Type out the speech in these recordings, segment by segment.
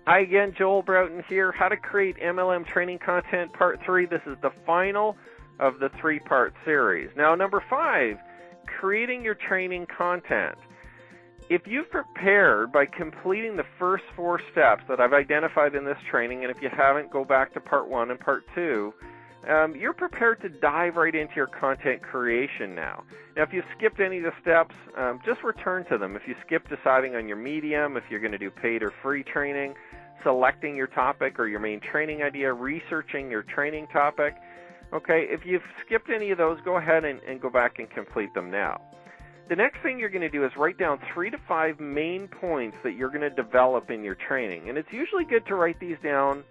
Hi again, Joel Broughton here. How to Create MLM Training Content Part 3. This is the final of the 3-part series. Now, number 5, creating your training content. If you've prepared by completing the first 4 steps that I've identified in this training, and if you haven't, go back to Part 1 and Part 2, you're prepared to dive right into your content creation now. Now, if you skipped any of the steps, just return to them. If you skip deciding on your medium, if you're going to do paid or free training, selecting your topic or your main training idea, researching your training topic, okay, if you've skipped any of those, go ahead and go back and complete them now. The next thing you're going to do is write down 3 to 5 main points that you're going to develop in your training. And it's usually good to write these down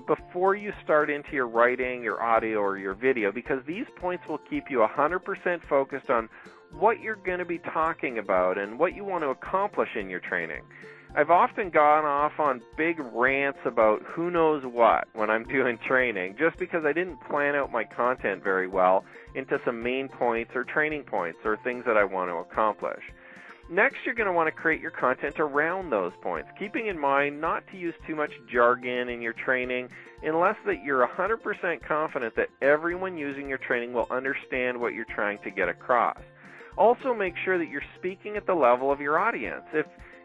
before you start into your writing, your audio, or your video, because these points will keep you 100% focused on what you're going to be talking about and what you want to accomplish in your training. I've often gone off on big rants about who knows what when I'm doing training, just because I didn't plan out my content very well into some main points or training points or things that I want to accomplish. Next, you're going to want to create your content around those points, keeping in mind not to use too much jargon in your training unless that you're 100% confident that everyone using your training will understand what you're trying to get across. Also, make sure that you're speaking at the level of your audience.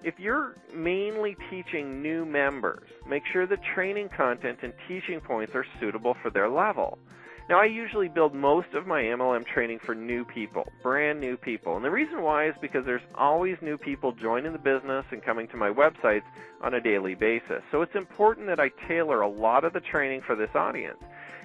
If you're mainly teaching new members, make sure the training content and teaching points are suitable for their level. Now, I usually build most of my MLM training for new people, brand new people. And the reason why is because there's always new people joining the business and coming to my websites on a daily basis. So it's important that I tailor a lot of the training for this audience.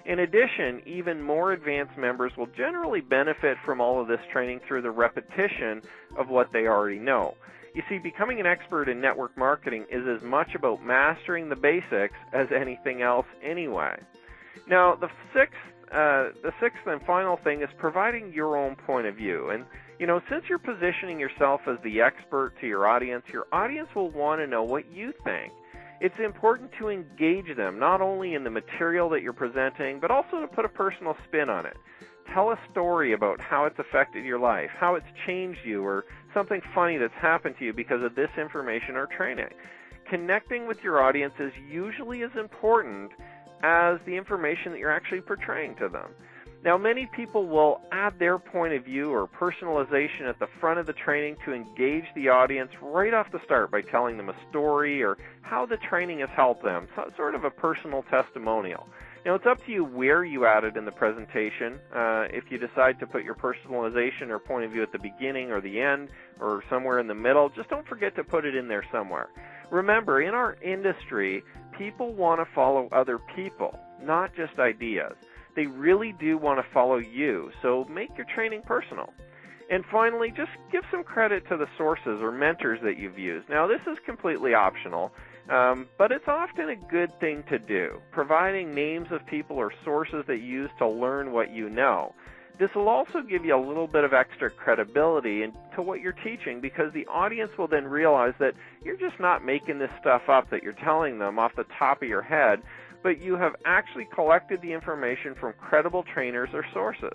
In addition, even more advanced members will generally benefit from all of this training through the repetition of what they already know. You see, becoming an expert in network marketing is as much about mastering the basics as anything else anyway. Now, the sixth and final thing is providing your own point of view. And, since you're positioning yourself as the expert to your audience will want to know what you think. It's important to engage them, not only in the material that you're presenting, but also to put a personal spin on it. Tell a story about how it's affected your life, how it's changed you, or something funny that's happened to you because of this information or training. Connecting with your audience is usually as important as the information that you're actually portraying to them. Now, many people will add their point of view or personalization at the front of the training to engage the audience right off the start by telling them a story or how the training has helped them, sort of a personal testimonial. Now, it's up to you where you add it in the presentation. If you decide to put your personalization or point of view at the beginning or the end or somewhere in the middle, just don't forget to put it in there somewhere. Remember, in our industry, people want to follow other people, not just ideas. They really do want to follow you, so make your training personal. And finally, just give some credit to the sources or mentors that you've used. Now, this is completely optional, but it's often a good thing to do, providing names of people or sources that you use to learn what you know. This will also give you a little bit of extra credibility into what you're teaching, because the audience will then realize that you're just not making this stuff up that you're telling them off the top of your head, but you have actually collected the information from credible trainers or sources.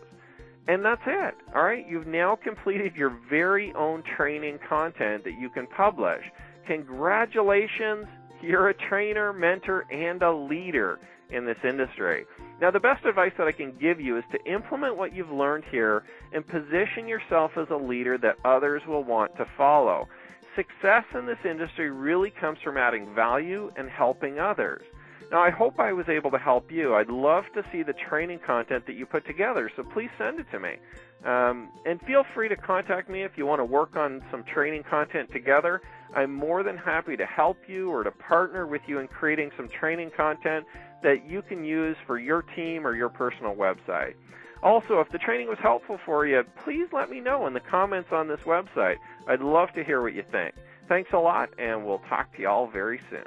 And that's it. All right? You've now completed your very own training content that you can publish. Congratulations. You're a trainer, mentor, and a leader in this industry. Now, the best advice that I can give you is to implement what you've learned here and position yourself as a leader that others will want to follow. Success in this industry really comes from adding value and helping others. Now, I hope I was able to help you. I'd love to see the training content that you put together, so please send it to me. And feel free to contact me if you want to work on some training content together. I'm more than happy to help you or to partner with you in creating some training content that you can use for your team or your personal website. Also, if the training was helpful for you, please let me know in the comments on this website. I'd love to hear what you think. Thanks a lot, and we'll talk to you all very soon.